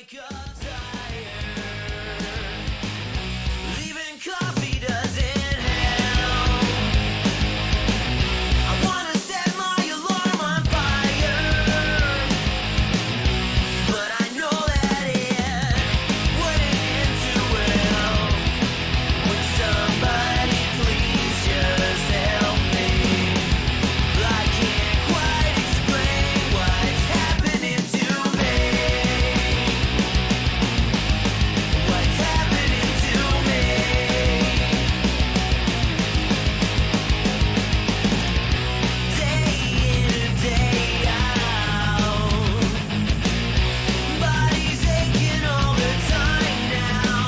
wake up tired. Leaving coffee doesn't help. I wanna set my alarm on fire, but I know that it wouldn't end too well. Would somebody please just help me? I can't quite explain what's happening to me. What's happening to me? Day in and day out, body's aching all the time now.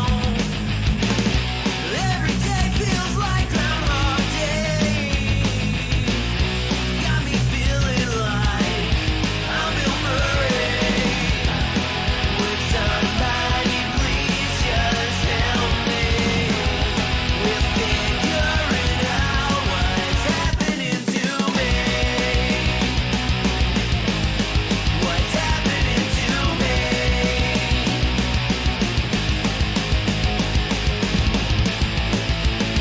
Every day feels like Groundhog Day. Got me feeling like I'm Bill Murray. Would somebody please just help me? We're figuring out what's happening to me. What's happening to me?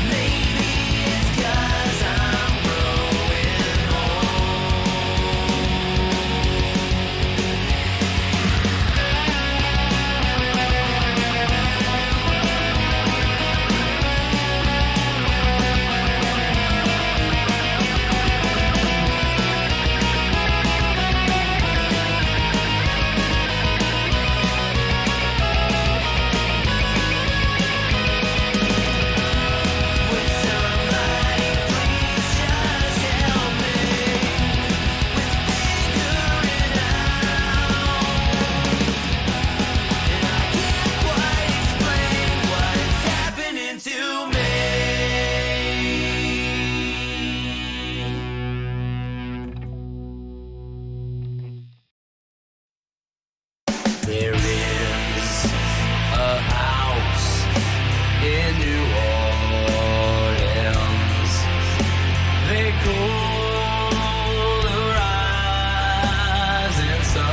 Maybe it's 'cause I'm growing Would somebody please just help me with figuring out? And I can't quite explain what's happening to me. There is a house in New Orleans they call the rising sun.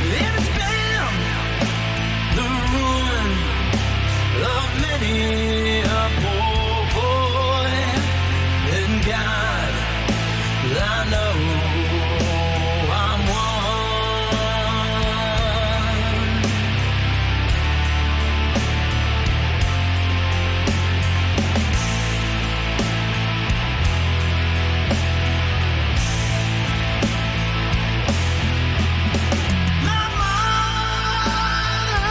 And it's been the ruin of many a poor boy. And God, I know I'm one. My mother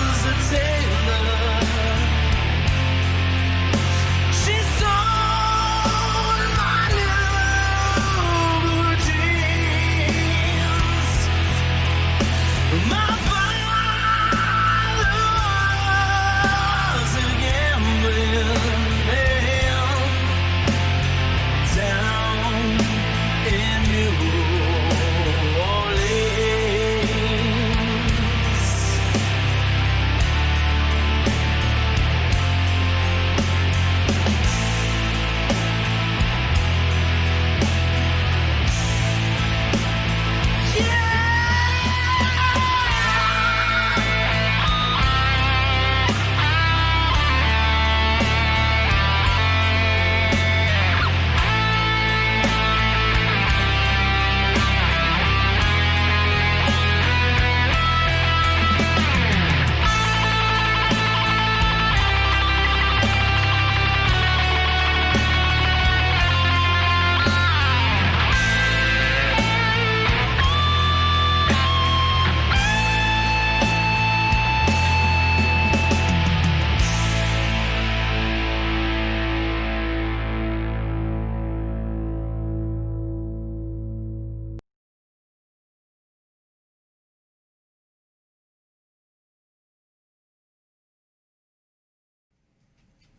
was a tailor. She sewed my new blue jeans. My father was a gambling man down in New Orleans.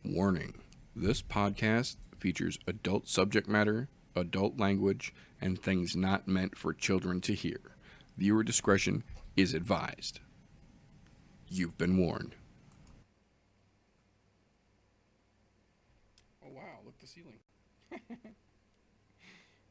Warning: this podcast features adult subject matter, adult language, and things not meant for children to hear. Viewer discretion is advised. You've been warned. Oh wow, look at the ceiling.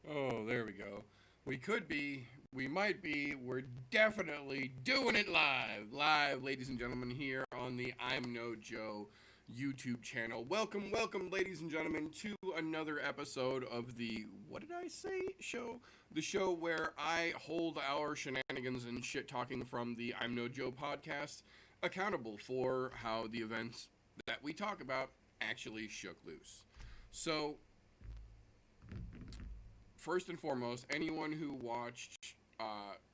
Oh, there we go. We could be, we might be, we're definitely doing it live. Live, ladies and gentlemen, here on the I'm No Joe YouTube channel. Welcome, welcome, ladies and gentlemen, to another episode of the, what did I say, show? The show where I hold our shenanigans and shit talking from the I'm No Joe podcast accountable for how the events that we talk about actually shook loose. So, first and foremost, anyone who watched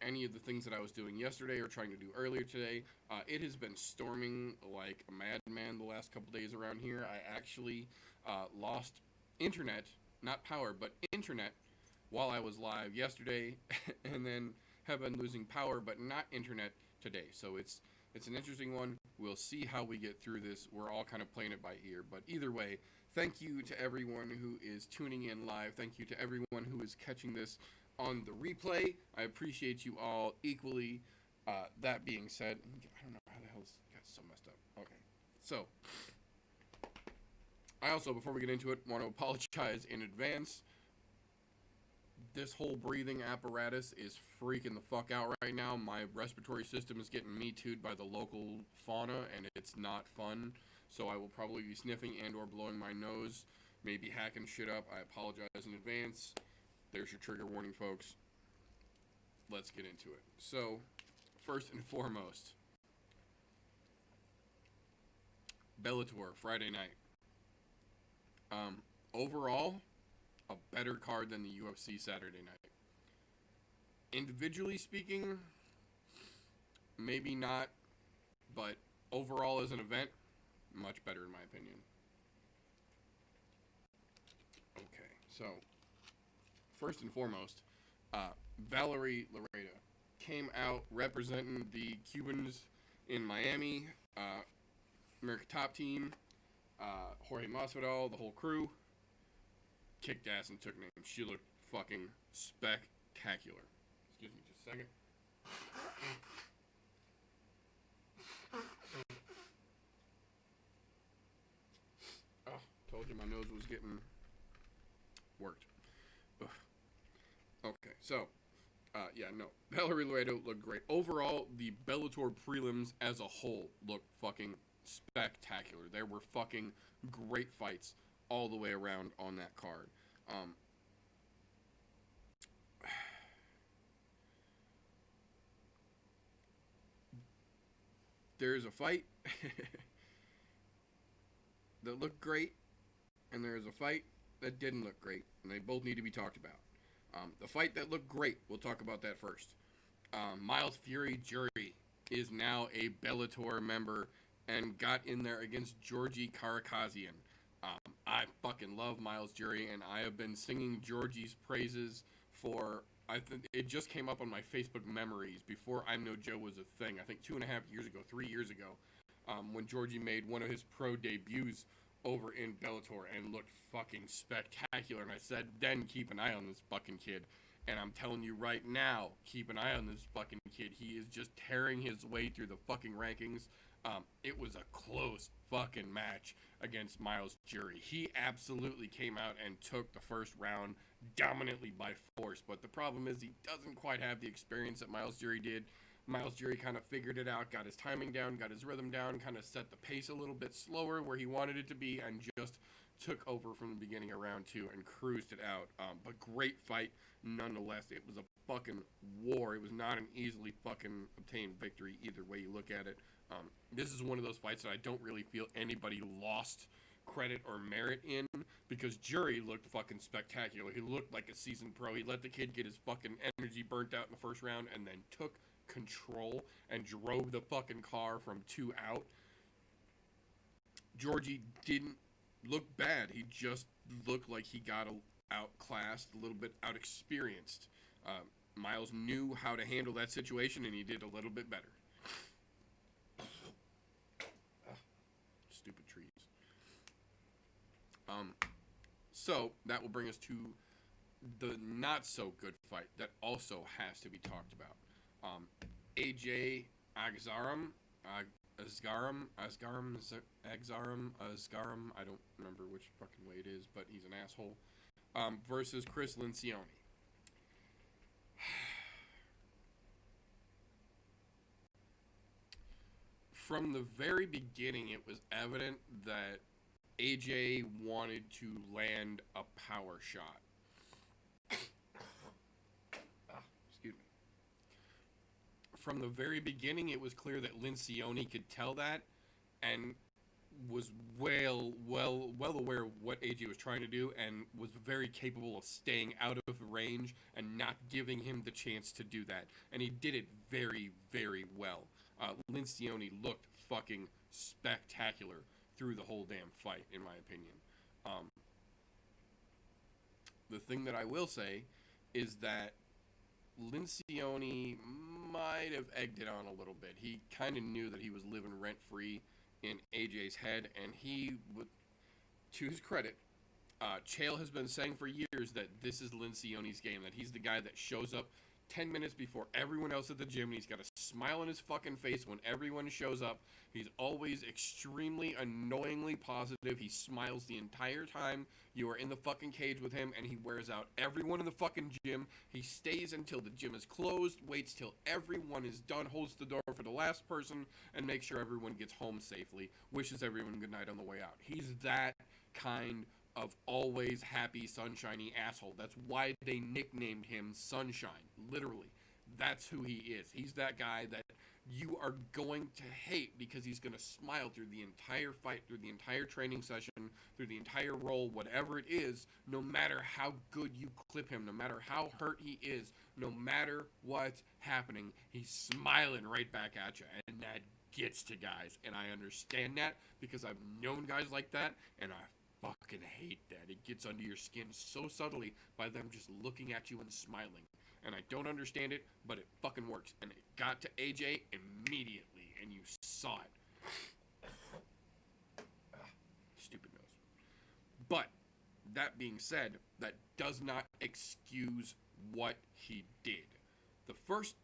any of the things that I was doing yesterday or trying to do earlier today, it has been storming like a madman the last couple days around here. I actually lost internet, not power, but internet while I was live yesterday, and then have been losing power, but not internet today. So it's an interesting one. We'll see how we get through this. We're all kind of playing it by ear, but either way, thank you to everyone who is tuning in live. Thank you to everyone who is catching this on the replay. I appreciate you all equally. That being said, I don't know how the hell this got so messed up. Okay, so I also, before we get into it, want to apologize in advance. This whole breathing apparatus is freaking the fuck out right now. My respiratory system is getting me too'd by the local fauna, and it's not fun. So I will probably be sniffing and or blowing my nose, maybe hacking shit up. I apologize in advance. There's your trigger warning, folks. Let's get into it. So, first and foremost, Bellator, Friday night. Overall, a better card than the UFC Saturday night. Individually speaking, maybe not, but overall as an event, much better in my opinion. Okay, so first and foremost, Valerie Laredo came out representing the Cubans in Miami, America Top Team, Jorge Masvidal, the whole crew. Kicked ass and took names. She looked fucking spectacular. Excuse me just a second. Oh, told you my nose was getting worked. Ugh. Okay, so, Valerie Laredo looked great. Overall, the Bellator prelims as a whole looked fucking spectacular. There were fucking great fights all the way around on that card. There's a fight that looked great, and there's a fight that didn't look great, and they both need to be talked about. The fight that looked great, we'll talk about that first. Miles Fury Jury is now a Bellator member and got in there against Georgie Karakazian. I fucking love Miles Jury, and I have been singing Georgie's praises for, I think it just came up on my Facebook memories before I'm No Joe was a thing. I think 2.5 years ago, 3 years ago, when Georgie made one of his pro debuts over in Bellator and looked fucking spectacular. And I said, then keep an eye on this fucking kid. And I'm telling you right now, keep an eye on this fucking kid. He is just tearing his way through the fucking rankings. It was a close fucking match against Miles Jury. He absolutely came out and took the first round dominantly by force. But the problem is he doesn't quite have the experience that Miles Jury did. Miles Jury kind of figured it out, got his timing down, got his rhythm down, kind of set the pace a little bit slower where he wanted it to be, and just took over from the beginning of round two and cruised it out. But great fight nonetheless. It was a fucking war. It was not an easily fucking obtained victory either way you look at it. This is one of those fights that I don't really feel anybody lost credit or merit in, because Jury looked fucking spectacular. He looked like a seasoned pro. He let the kid get his fucking energy burnt out in the first round and then took control and drove the fucking car from 2 out. Georgie didn't look bad. He just looked like he got outclassed, a little bit out-experienced. Miles knew how to handle that situation, and he did a little bit better. Stupid trees. So that will bring us to the not so good fight that also has to be talked about. AJ Agzaram, I don't remember which fucking way it is, but he's an asshole. Versus Chris Lencioni. From the very beginning, it was evident that AJ wanted to land a power shot. Excuse me. From the very beginning, it was clear that Lencioni could tell that and was well aware of what AJ was trying to do and was very capable of staying out of range and not giving him the chance to do that. And he did it very, very well. Lencioni looked fucking spectacular through the whole damn fight, in my opinion. The thing that I will say is that Lencioni might have egged it on a little bit. He kind of knew that he was living rent-free in AJ's head, and he would, to his credit, Chael has been saying for years that this is Lencioni's game, that he's the guy that shows up 10 minutes before everyone else at the gym, and he's got a smile on his fucking face when everyone shows up. He's always extremely annoyingly positive. He smiles the entire time you are in the fucking cage with him, and he wears out everyone in the fucking gym. He stays until the gym is closed, waits till everyone is done, holds the door for the last person, and makes sure everyone gets home safely, wishes everyone good night on the way out. He's that kind of always happy, sunshiny asshole. That's why they nicknamed him Sunshine. Literally. That's who he is. He's that guy that you are going to hate because he's going to smile through the entire fight, through the entire training session, through the entire role, whatever it is, no matter how good you clip him, no matter how hurt he is, no matter what's happening, he's smiling right back at you. And that gets to guys. And I understand that because I've known guys like that, and I fucking hate that. It gets under your skin so subtly by them just looking at you and smiling. And I don't understand it, but it fucking works. And it got to AJ immediately, and you saw it. Stupid nose. But, that being said, that does not excuse what he did. The first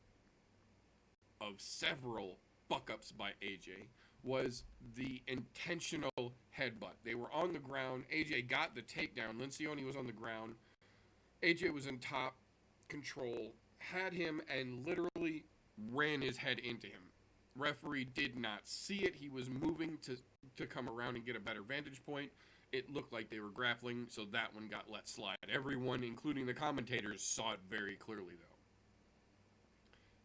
of several fuck-ups by AJ was the intentional headbutt. They were on the ground. AJ got the takedown. Lencioni was on the ground. AJ was in top control, had him, and literally ran his head into him. Referee did not see it. He was moving to come around and get a better vantage point. It looked like they were grappling, so that one got let slide. Everyone, including the commentators, saw it very clearly, though.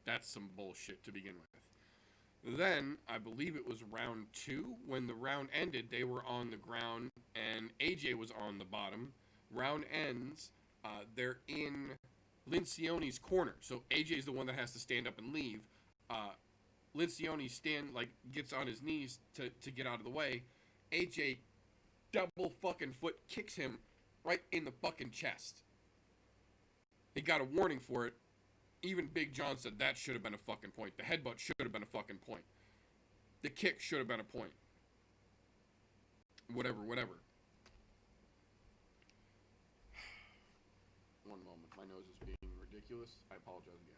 That's some bullshit to begin with. Then, I believe it was round 2. When the round ended, they were on the ground, and AJ was on the bottom. Round ends, they're in Lencioni's corner. So AJ's the one that has to stand up and leave. Lencioni gets on his knees to get out of the way. AJ double fucking foot kicks him right in the fucking chest. He got a warning for it. Even Big John said that should have been a fucking point. The headbutt should have been a fucking point. The kick should have been a point. Whatever. One moment. My nose is being ridiculous. I apologize again.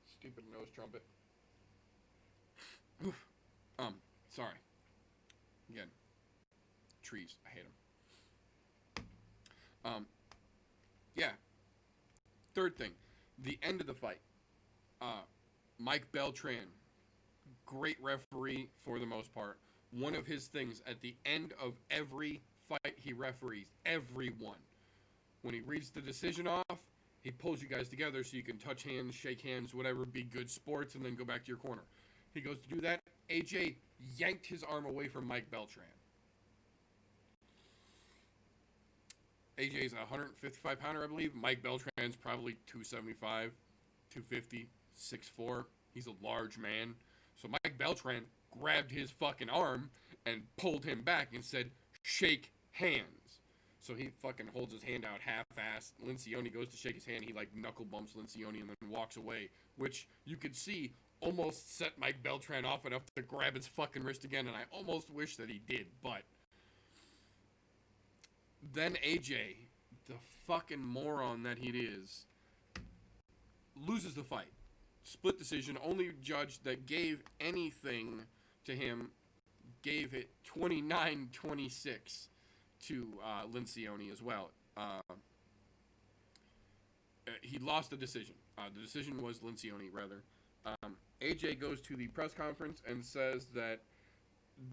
Stupid nose trumpet. Sorry. Again. Trees. I hate them. Yeah. Third thing. The end of the fight. Mike Beltran. Great referee for the most part. One of his things at the end of every fight he referees, everyone, when he reads the decision off, he pulls you guys together so you can touch hands, shake hands, whatever, be good sports, and then go back to your corner. He goes to do that. AJ yanked his arm away from Mike Beltran. AJ's a 155 pounder, I believe. Mike Beltran's probably 275, 250, 6'4". He's a large man. So Mike Beltran grabbed his fucking arm and pulled him back and said, shake hands. So he fucking holds his hand out half-assed. Lencioni goes to shake his hand. He knuckle bumps Lencioni and then walks away, which you could see almost set Mike Beltran off enough to grab his fucking wrist again, and I almost wish that he did, but then AJ, the fucking moron that he is, loses the fight. Split decision. Only judge that gave anything to him gave it 29-26 to Lencioni as well. He lost the decision. The decision was Lencioni, rather. AJ goes to the press conference and says that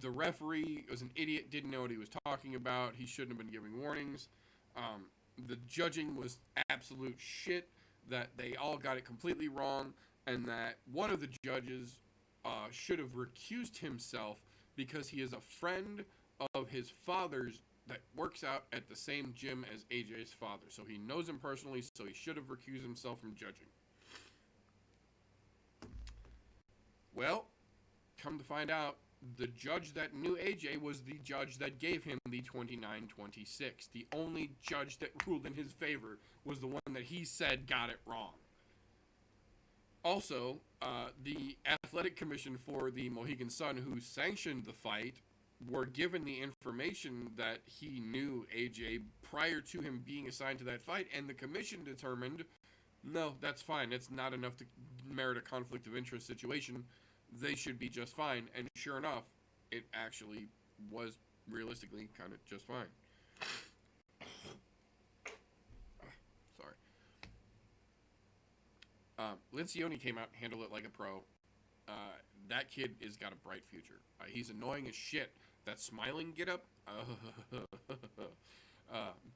the referee was an idiot, didn't know what he was talking about. He shouldn't have been giving warnings. The judging was absolute shit, that they all got it completely wrong, and that one of the judges should have recused himself because he is a friend of his father's that works out at the same gym as AJ's father. So he knows him personally, so he should have recused himself from judging. Well, come to find out, the judge that knew AJ was the judge that gave him the 29-26. The only judge that ruled in his favor was the one that he said got it wrong. Also, the athletic commission for the Mohegan Sun, who sanctioned the fight, were given the information that he knew AJ prior to him being assigned to that fight, and the commission determined, no, that's fine. It's not enough to merit a conflict of interest situation. They should be just fine. And sure enough, it actually was realistically kind of just fine. Sorry. Lencioni came out and handled it like a pro. That kid has got a bright future. He's annoying as shit. That smiling get up.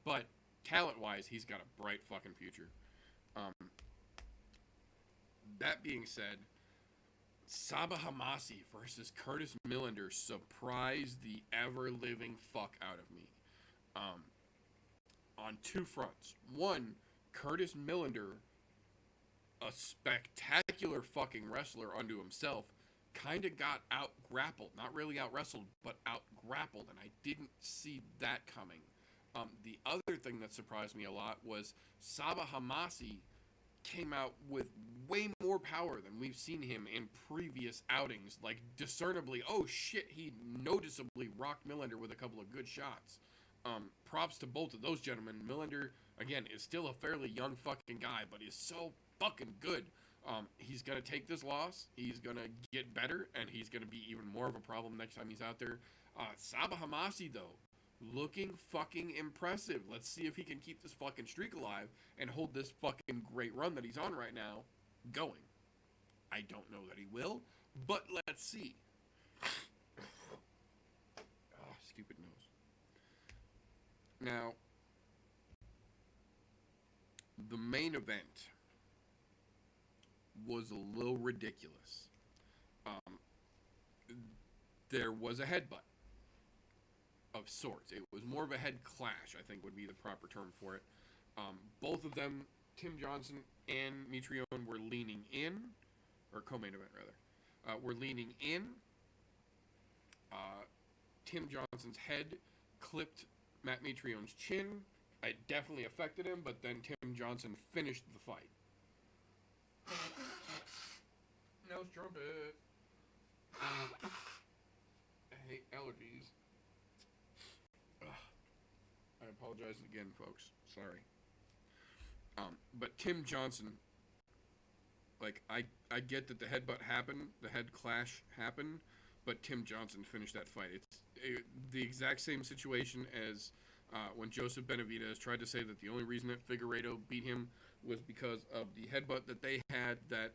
But talent-wise, he's got a bright fucking future. That being said, Sabah Hamasi versus Curtis Millender surprised the ever-living fuck out of me. On two fronts. One, Curtis Millender, a spectacular fucking wrestler unto himself, kind of got out-grappled. Not really out-wrestled, but out-grappled, and I didn't see that coming. The other thing that surprised me a lot was Sabah Hamasi came out with way more power than we've seen him in previous outings. Like, discernibly, oh shit, he noticeably rocked Millender with a couple of good shots. Props to both of those gentlemen. Millender, again, is still a fairly young fucking guy, but he's so fucking good. He's going to take this loss, he's going to get better, and he's going to be even more of a problem next time he's out there. Sabah Hamasi, though, looking fucking impressive. Let's see if he can keep this fucking streak alive and hold this fucking great run that he's on right now going. I don't know that he will, but let's see. Stupid nose. Now, the main event was a little ridiculous. There was a headbutt of sorts. It was more of a head clash, I think would be the proper term for it. Both of them, Tim Johnson and Mitrione, were leaning in, or co-main event rather, were leaning in. Tim Johnson's head clipped Matt Mitrione's chin. It definitely affected him, but then Tim Johnson finished the fight. Nose trumpet. I hate allergies. I apologize again, folks. Sorry. But Tim Johnson, like, I get that the headbutt happened, the head clash happened, but Tim Johnson finished that fight. It's the exact same situation as when Joseph Benavidez tried to say that the only reason that Figueiredo beat him was because of the headbutt that they had that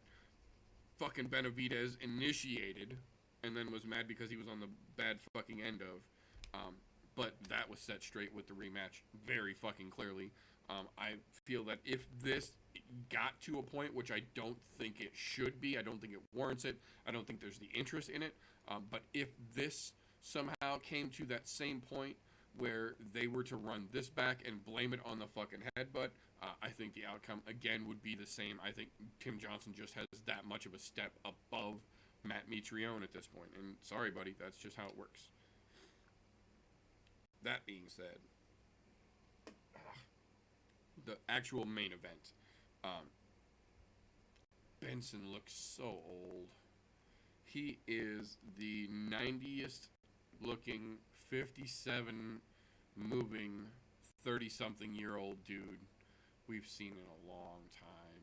fucking Benavidez initiated and then was mad because he was on the bad fucking end of. But that was set straight with the rematch very fucking clearly. I feel that if this got to a point, which I don't think it should be, I don't think it warrants it, I don't think there's the interest in it, but if this somehow came to that same point where they were to run this back and blame it on the fucking headbutt, I think the outcome, again, would be the same. I think Tim Johnson just has that much of a step above Matt Mitrione at this point. And sorry, buddy, that's just how it works. That being said, the actual main event, Benson looks so old. He is the 90th looking 57 moving 30-something year old dude we've seen in a long time.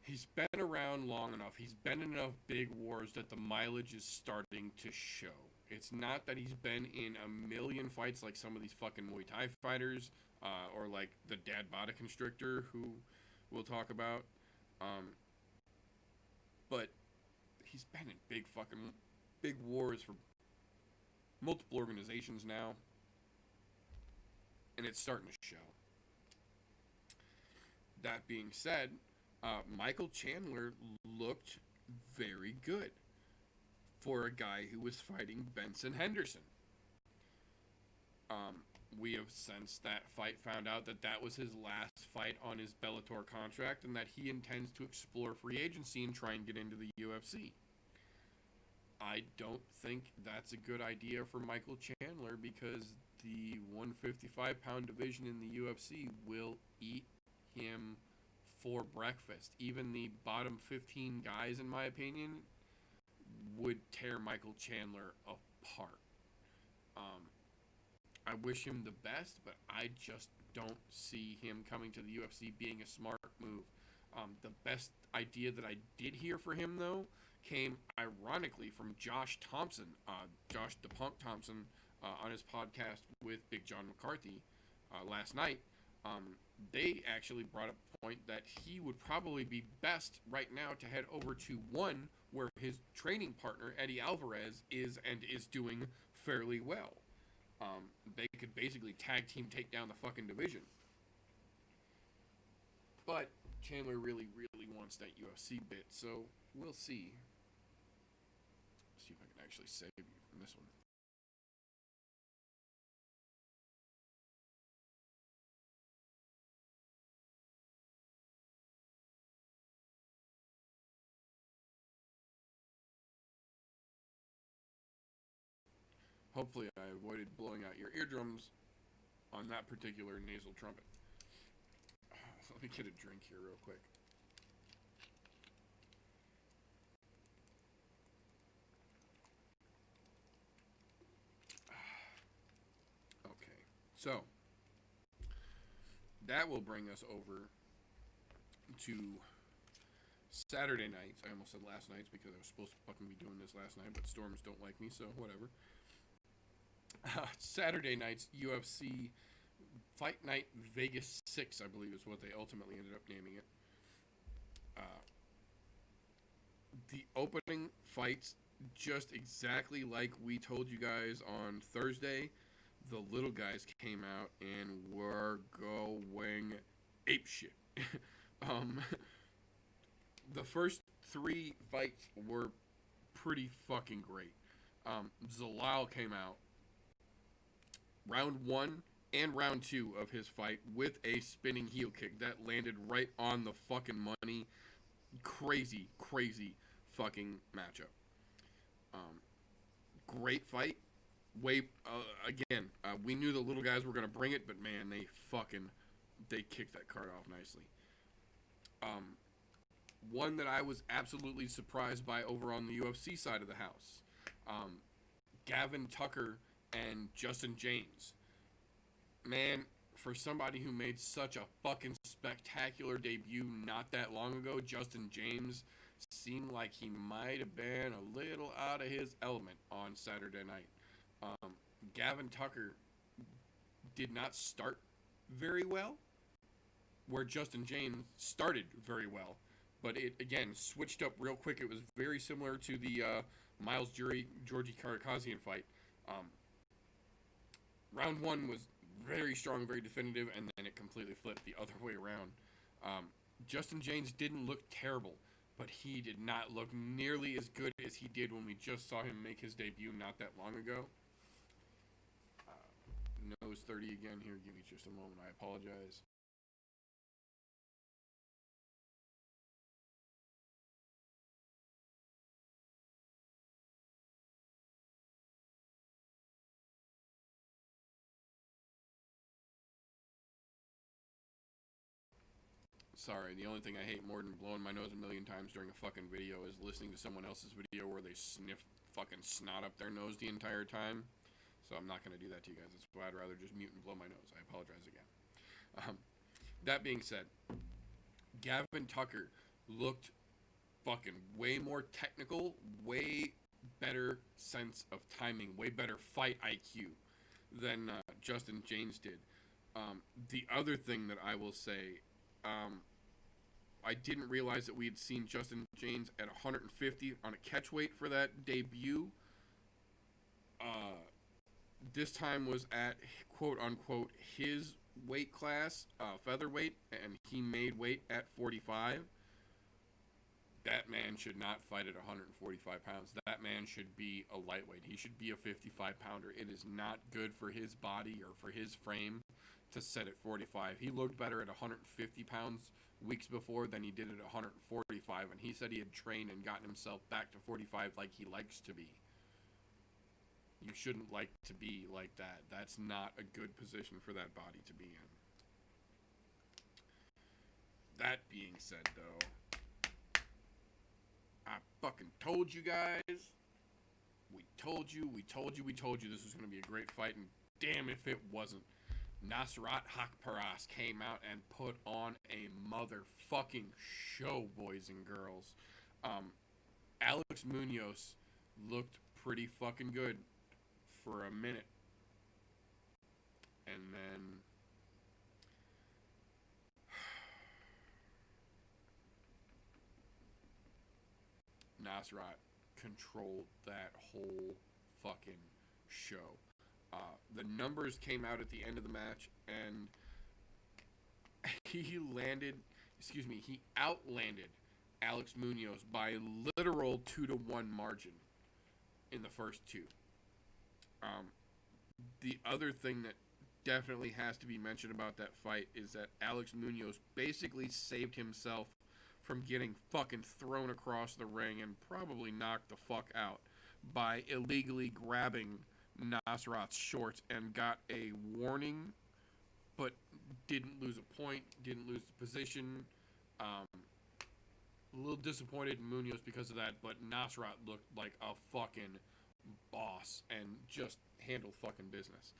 He's been around long enough. He's been in enough big wars that the mileage is starting to show. It's not that he's been in a million fights like some of these fucking Muay Thai fighters, or like the Dad Bada Constrictor, who we'll talk about. But he's been in big wars for multiple organizations now, and it's starting to show. That being said, Michael Chandler looked very good for a guy who was fighting Benson Henderson. We have since that fight found out that that was his last fight on his Bellator contract and that he intends to explore free agency and try and get into the UFC. I don't think that's a good idea for Michael Chandler because the 155-pound division in the UFC will eat him for breakfast. Even the bottom 15 guys, in my opinion, would tear Michael Chandler apart. I wish him the best, but I just don't see him coming to the UFC being a smart move. The best idea that I did hear for him, though, came ironically from Josh Thompson, Josh the Punk Thompson, on his podcast with Big John McCarthy last night. They actually brought up the point that he would probably be best right now to head over to one where his training partner, Eddie Alvarez, is doing fairly well. They could basically tag team take down the fucking division. But Chandler really, really wants that UFC bit, so we'll see. See if I can actually save you from this one. Hopefully I avoided blowing out your eardrums on that particular nasal trumpet. Let me get a drink here real quick. Okay, so that will bring us over to Saturday nights. I almost said last nights because I was supposed to fucking be doing this last night, but storms don't like me, so whatever. Saturday nights, UFC Fight Night Vegas 6, I believe is what they ultimately ended up naming it. The opening fights, just exactly like we told you guys on Thursday, the little guys came out and were going apeshit. The first three fights were pretty fucking great. Zalal came out round 1 and round 2 of his fight with a spinning heel kick that landed right on the fucking money. Crazy, crazy fucking matchup. Great fight. Again, we knew the little guys were going to bring it, but man, they kicked that card off nicely. One that I was absolutely surprised by over on the UFC side of the house. Gavin Tucker and Justin James. Man, for somebody who made such a fucking spectacular debut not that long ago, Justin James seemed like he might have been a little out of his element on Saturday night. Gavin Tucker did not start very well, where Justin James started very well. But it, again, switched up real quick. It was very similar to the Miles Jury, Georgie Karakazian fight. Round 1 was very strong, very definitive, and then it completely flipped the other way around. Justin James didn't look terrible, but he did not look nearly as good as he did when we just saw him make his debut not that long ago. Nose 30 again here. Give me just a moment. I apologize. Sorry, the only thing I hate more than blowing my nose a million times during a fucking video is listening to someone else's video where they sniff fucking snot up their nose the entire time. So I'm not going to do that to you guys. That's why I'd rather just mute and blow my nose. I apologize again. That being said, Gavin Tucker looked fucking way more technical, way better sense of timing, way better fight IQ than Justin James did. The other thing that I will say, I didn't realize that we had seen Justin James at 150 on a catch weight for that debut. This time was at quote unquote his weight class, featherweight, and he made weight at 45. That man should not fight at 145 pounds. That man should be a lightweight. He should be a 55 pounder. It is not good for his body or for his frame to set at 45. He looked better at 150 pounds weeks before than he did at 145, and he said he had trained and gotten himself back to 45 like he likes to be. You shouldn't like to be like that. That's not a good position for that body to be in. That being said, though, I fucking told you guys. We told you this was going to be a great fight, and damn if it wasn't. Nasrat Hakparas came out and put on a motherfucking show, boys and girls. Alex Munoz looked pretty fucking good for a minute. And then Nasrat controlled that whole fucking show. The numbers came out at the end of the match, and he outlanded Alex Munoz by a literal 2-1 margin in the first two. The other thing that definitely has to be mentioned about that fight is that Alex Munoz basically saved himself from getting fucking thrown across the ring and probably knocked the fuck out by illegally grabbing Nasrat's shorts and got a warning, but didn't lose a point, didn't lose the position. A little disappointed in Munoz because of that, but Nasrat looked like a fucking boss and just handled fucking business.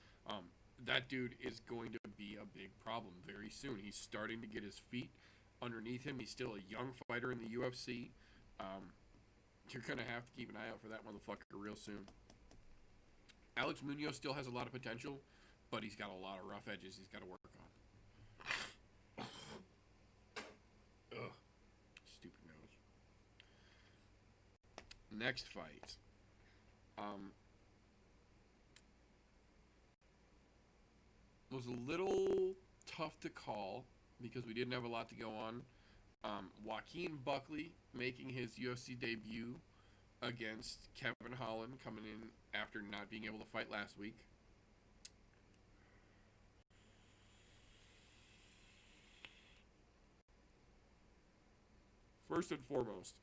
That dude is going to be a big problem very soon. He's starting to get his feet underneath him. He's still a young fighter in the UFC. You're going to have to keep an eye out for that motherfucker real soon. Alex Munoz still has a lot of potential, but he's got a lot of rough edges he's got to work on. Ugh. Stupid nose. Next fight. Was a little tough to call because we didn't have a lot to go on. Joaquin Buckley making his UFC debut against Kevin Holland, coming in after not being able to fight last week. First and foremost,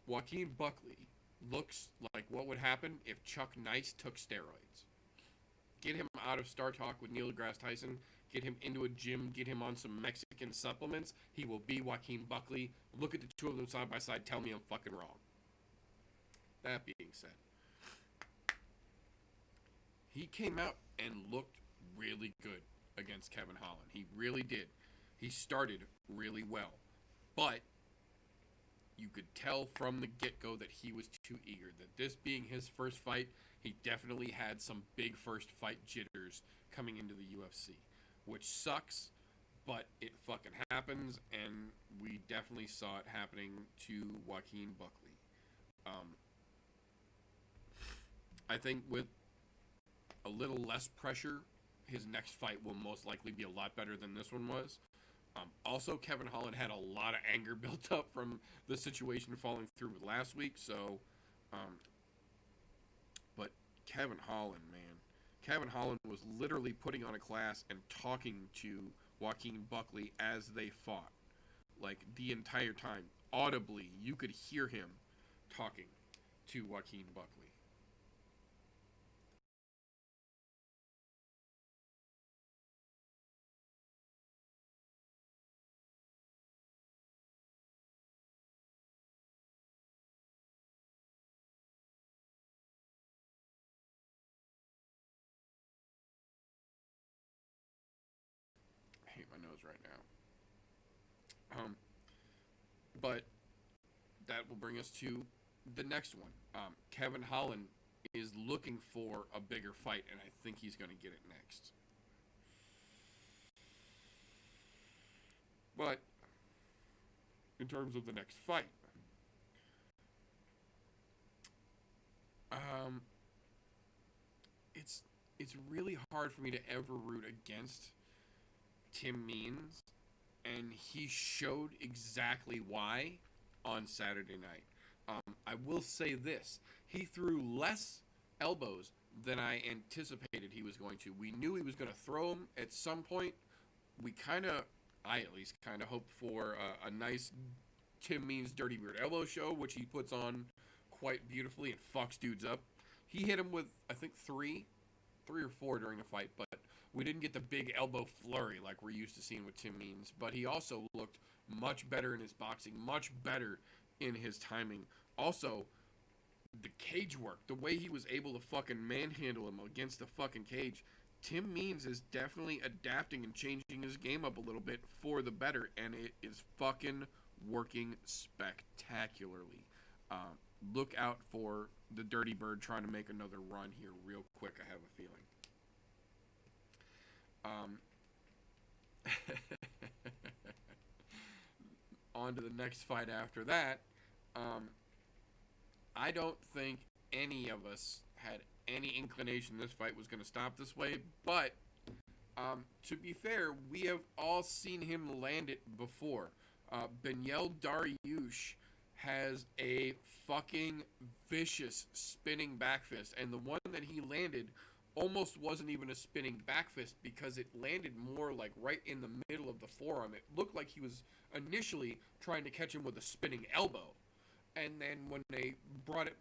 Joaquin Buckley looks like what would happen if Chuck Nice took steroids. Get him out of Star Talk with Neil deGrasse Tyson, get him into a gym, get him on some Mexican supplements. He will be Joaquin Buckley. Look at the two of them side by side. Tell me I'm fucking wrong. That being said, he came out and looked really good against Kevin Holland. He really did. He started really well. But you could tell from the get-go that he was too eager. That this being his first fight, he definitely had some big first fight jitters coming into the UFC. Which sucks, but it fucking happens, and we definitely saw it happening to Joaquin Buckley. I think with a little less pressure, his next fight will most likely be a lot better than this one was. Also, Kevin Holland had a lot of anger built up from the situation falling through with last week, so... but Kevin Holland, man. Kevin Holland was literally putting on a class and talking to Joaquin Buckley as they fought. Like, the entire time. Audibly, you could hear him talking to Joaquin Buckley. I hate my nose right now. But that will bring us to the next one. Kevin Holland is looking for a bigger fight, and I think he's going to get it next. But in terms of the next fight, it's really hard for me to ever root against Tim Means, and he showed exactly why on Saturday night. I will say this: he threw less elbows than I anticipated he was going to. We knew he was going to throw them at some point. I at least kind of hoped for a nice Tim Means Dirty Weird Elbow show, which he puts on quite beautifully and fucks dudes up. He hit him with, I think, three or four during the fight, but we didn't get the big elbow flurry like we're used to seeing with Tim Means. But he also looked much better in his boxing, much better in his timing. Also, the cage work, the way he was able to fucking manhandle him against the fucking cage. Tim Means is definitely adapting and changing his game up a little bit for the better, and it is fucking working spectacularly. Look out for the Dirty Bird trying to make another run here real quick, I have a feeling. On to the next fight after that. I don't think any of us had any inclination this fight was going to stop this way, but to be fair, we have all seen him land it before. Benyel Dariush has a fucking vicious spinning back fist, and the one that he landed almost wasn't even a spinning back fist because it landed more like right in the middle of the forearm. It looked like he was initially trying to catch him with a spinning elbow, and then when they brought it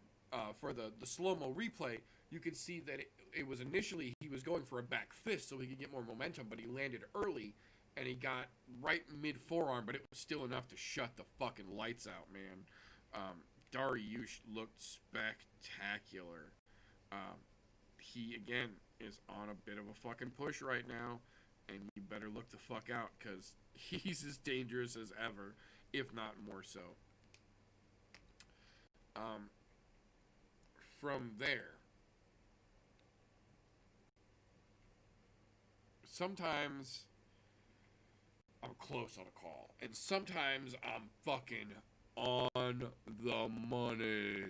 for the slow-mo replay, you could see that it was initially he was going for a back fist so he could get more momentum, but he landed early, and he got right mid-forearm, but it was still enough to shut the fucking lights out, man. Dariush looked spectacular. He, again, is on a bit of a fucking push right now, and you better look the fuck out, because he's as dangerous as ever, if not more so. From there, sometimes I'm close on a call, and sometimes I'm fucking on the money.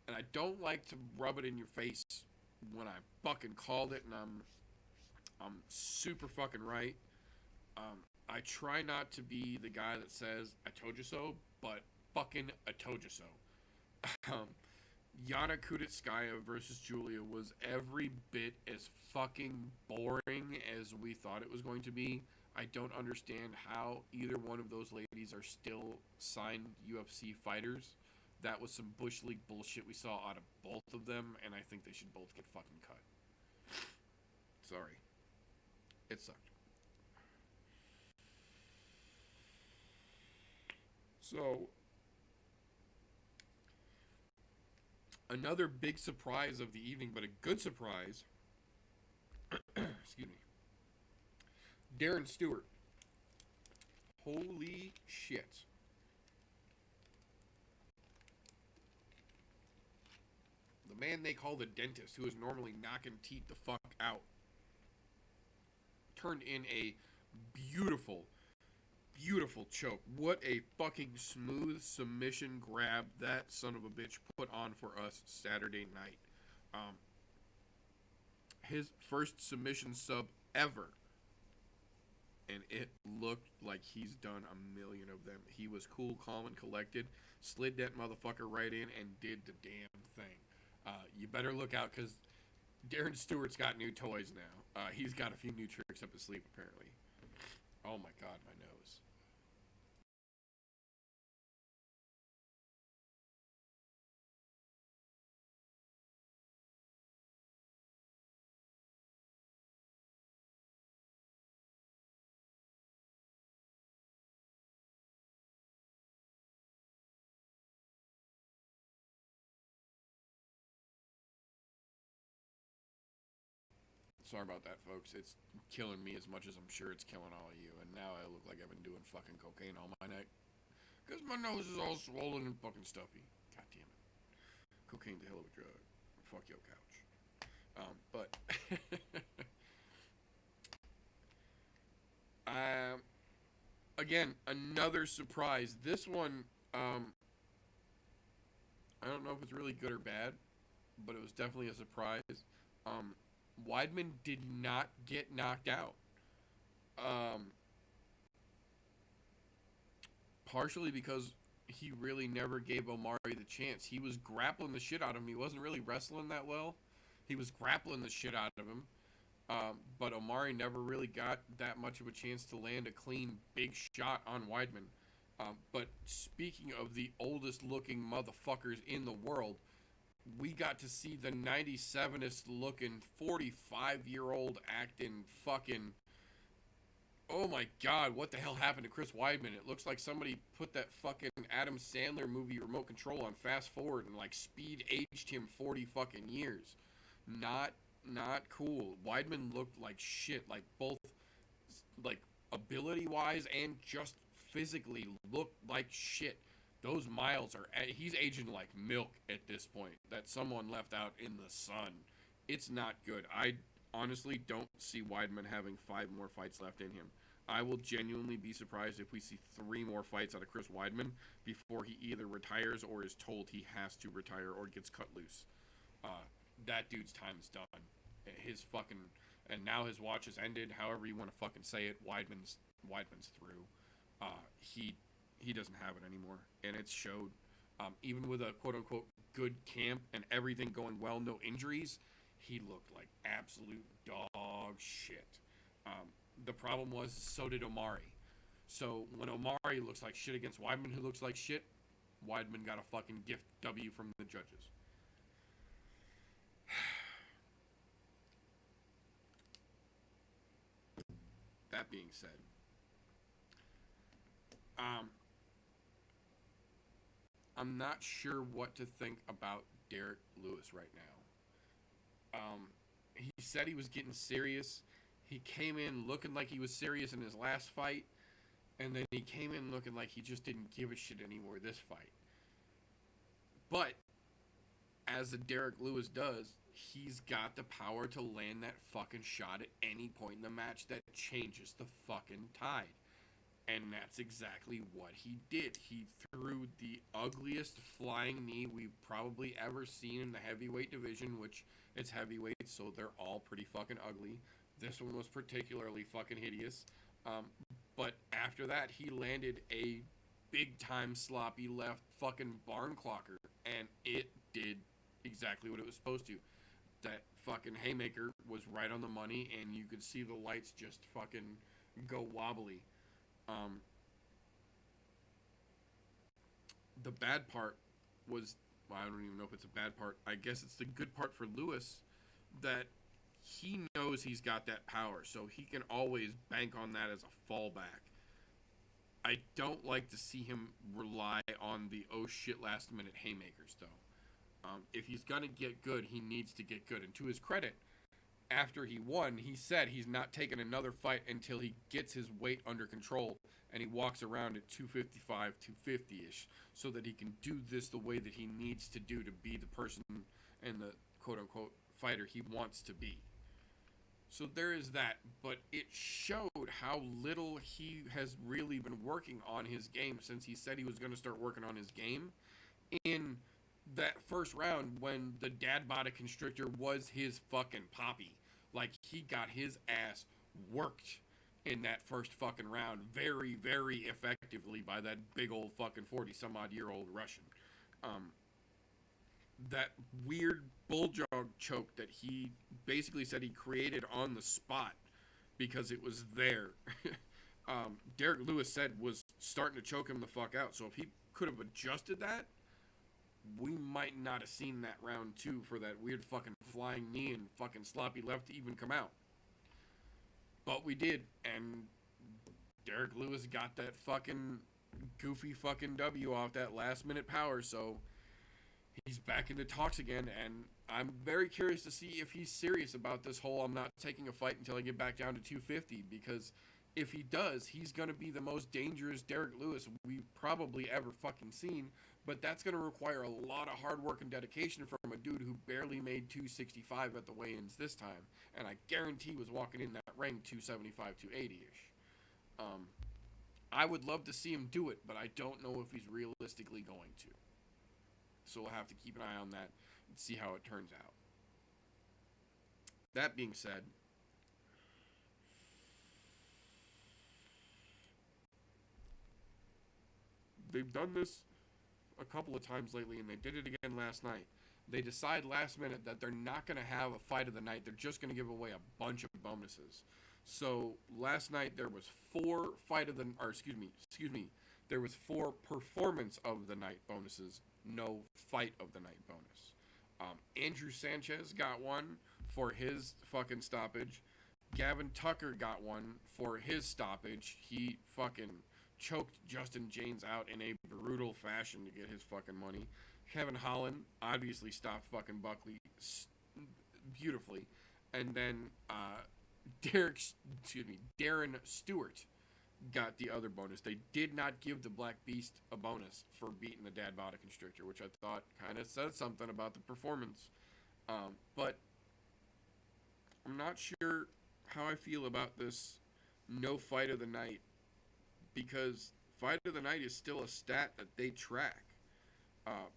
And I don't like to rub it in your face when I fucking called it and I'm super fucking right. I try not to be the guy that says I told you so, but fucking I told you so. Yana Kudetskaya versus Julia was every bit as fucking boring as we thought it was going to be. I don't understand how either one of those ladies are still signed UFC fighters. That was some Bush League bullshit we saw out of both of them, and I think they should both get fucking cut. Sorry. It sucked. So, another big surprise of the evening, but a good surprise. Excuse me. Darren Stewart. Holy shit. The man they call the dentist, who is normally knocking teeth the fuck out, turned in a beautiful, beautiful choke. What a fucking smooth submission grab that son of a bitch put on for us Saturday night. His first submission sub ever. And it looked like he's done a million of them. He was cool, calm, and collected. Slid that motherfucker right in and did the damn thing. You better look out because Darren Stewart's got new toys now. He's got a few new tricks up his sleeve, apparently. Oh my god, my nose. Sorry about that, folks. It's killing me as much as I'm sure it's killing all of you. And now I look like I've been doing fucking cocaine all my night. Because my nose is all swollen and fucking stuffy. God damn it. Cocaine's a hell of a drug. Fuck your couch. But again, another surprise. This one, I don't know if it's really good or bad, but it was definitely a surprise. Weidman did not get knocked out. Partially because he really never gave Omari the chance. He was grappling the shit out of him. He wasn't really wrestling that well. He was grappling the shit out of him. But Omari never really got that much of a chance to land a clean, big shot on Weidman. But speaking of the oldest looking motherfuckers in the world, we got to see the 97th looking 45-year-old acting fucking... Oh my god, what the hell happened to Chris Weidman? It looks like somebody put that fucking Adam Sandler movie Remote Control on fast forward and like speed aged him 40 fucking years. Not cool. Weidman looked like shit, like both like ability wise and just physically looked like shit. Those miles are, he's aging like milk at this point that someone left out in the sun. It's not good. I honestly don't see Weidman having 5 more fights left in him. I will genuinely be surprised if we see 3 more fights out of Chris Weidman before he either retires or is told he has to retire or gets cut loose. That dude's time is done. His fucking, and now his watch has ended. However you want to fucking say it, Weidman's through. He doesn't have it anymore, and it showed. Even with a quote unquote good camp and everything going well, no injuries, he looked like absolute dog shit. The problem was, so did Omari. So when Omari looks like shit against Weidman, who looks like shit, Weidman got a fucking gift W from the judges. That being said, I'm not sure what to think about Derek Lewis right now. He said he was getting serious. He came in looking like he was serious in his last fight, and then he came in looking like he just didn't give a shit anymore this fight. But as the Derek Lewis does, he's got the power to land that fucking shot at any point in the match that changes the fucking tide. And that's exactly what he did. He threw the ugliest flying knee we've probably ever seen in the heavyweight division, which it's heavyweight, so they're all pretty fucking ugly. This one was particularly fucking hideous. But after that, he landed a big-time sloppy left fucking barn clocker, and it did exactly what it was supposed to. That fucking haymaker was right on the money, and you could see the lights just fucking go wobbly. The bad part was, well, I don't even know if it's a bad part. I guess it's the good part for Lewis that he knows he's got that power, so he can always bank on that as a fallback. I don't like to see him rely on the oh shit last minute haymakers, though. If he's going to get good, he needs to get good. And to his credit, after he won, he said he's not taking another fight until he gets his weight under control and he walks around at 255, 250-ish, so that he can do this the way that he needs to do to be the person and the quote-unquote fighter he wants to be. So there is that, but it showed how little he has really been working on his game since he said he was going to start working on his game. In that first round, when the dad body constrictor was his fucking poppy, like, he got his ass worked in that first fucking round very, very effectively by that big old fucking 40-some-odd-year-old Russian. That weird bulldog choke that he basically said he created on the spot because it was there. Derek Lewis said was starting to choke him the fuck out. So if he could have adjusted that, we might not have seen that round 2 for that weird fucking flying knee and fucking sloppy left to even come out. But we did, and Derek Lewis got that fucking goofy fucking W off that last minute power, so he's back into talks again, and I'm very curious to see if he's serious about this whole I'm not taking a fight until I get back down to 250, because if he does, he's going to be the most dangerous Derek Lewis we've probably ever fucking seen. But that's going to require a lot of hard work and dedication from a dude who barely made 265 at the weigh-ins this time. And I guarantee was walking in that ring 275, 280-ish. I would love to see him do it, but I don't know if he's realistically going to. So we'll have to keep an eye on that and see how it turns out. That being said, they've done this a couple of times lately, and they did it again last night. They decide last minute that they're not going to have a fight of the night. They're just going to give away a bunch of bonuses. So last night there was there was 4 performance of the night bonuses, no fight of the night bonus. Andrew Sanchez got one for his fucking stoppage. Gavin Tucker got one for his stoppage. He fucking choked Justin James out in a brutal fashion to get his fucking money. Kevin Holland obviously stopped fucking Buckley beautifully. And then Darren Stewart got the other bonus. They did not give the Black Beast a bonus for beating the Dad Bada Constrictor, which I thought kind of said something about the performance. But I'm not sure how I feel about this no fight of the night, because fight of the night is still a stat that they track.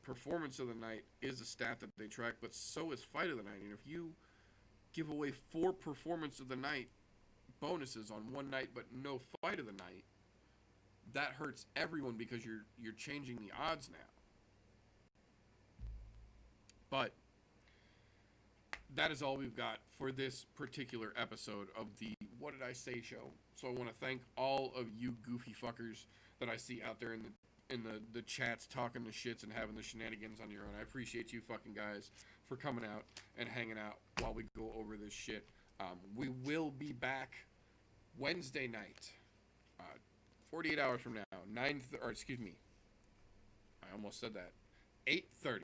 Performance of the night is a stat that they track, but so is fight of the night. And if you give away 4 performance of the night bonuses on one night but no fight of the night, that hurts everyone because you're changing the odds now. But that is all we've got for this particular episode of the What Did I Say show. So I want to thank all of you goofy fuckers that I see out there in the chats talking the shits and having the shenanigans on your own. I appreciate you fucking guys for coming out and hanging out while we go over this shit. We will be back Wednesday night, 48 hours from now, I almost said that, 8:30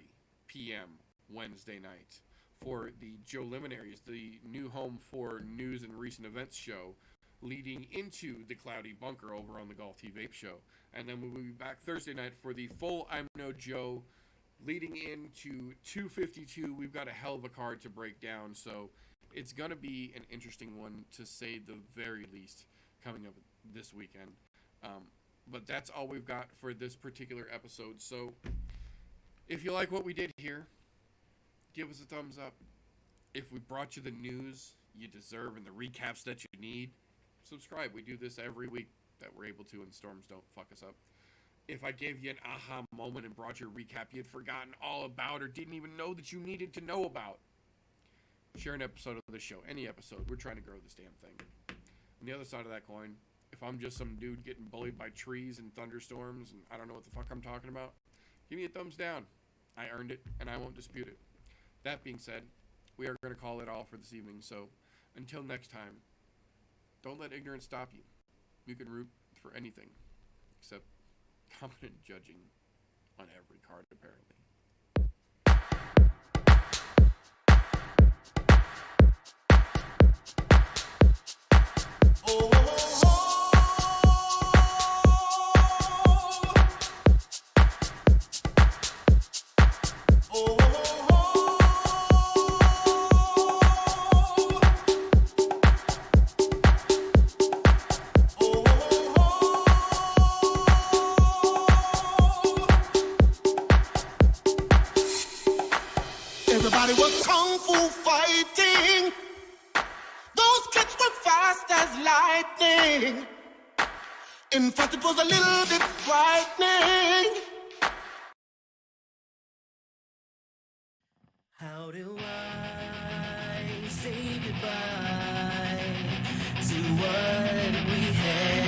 p.m. Wednesday night for the Joe Luminaries, the new home for news and recent events show, leading into the Cloudy Bunker over on the Golf T Vape show. And then we will be back Thursday night for the full I'm No Joe, leading into 252. We've got a hell of a card to break down, so it's going to be an interesting one, to say the very least, coming up this weekend. But that's all we've got for this particular episode. So if you like what we did here, give us a thumbs up. If we brought you the news you deserve and the recaps that you need, subscribe. We do this every week that we're able to, and storms don't fuck us up. If I gave you an aha moment and brought you a recap you had forgotten all about or didn't even know that you needed to know about, share an episode of the show, any episode. We're trying to grow this damn thing. On the other side of that coin, if I'm just some dude getting bullied by trees and thunderstorms and I don't know what the fuck I'm talking about, give me a thumbs down. I earned it, and I won't dispute it. That being said, we are going to call it all for this evening. So until next time, don't let ignorance stop you. You can root for anything except competent judging on every card, apparently. Everybody was kung fu fighting. Those kicks were fast as lightning. In fact, it was a little bit frightening. How do I say goodbye to what we had?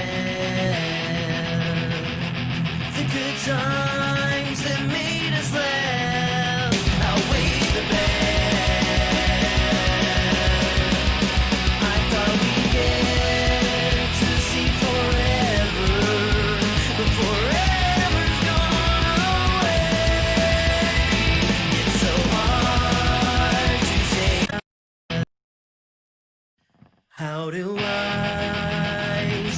The good times that made us laugh outweigh the bad. I thought we'd get to see forever, but forever's gone away. It's so hard to say. How do I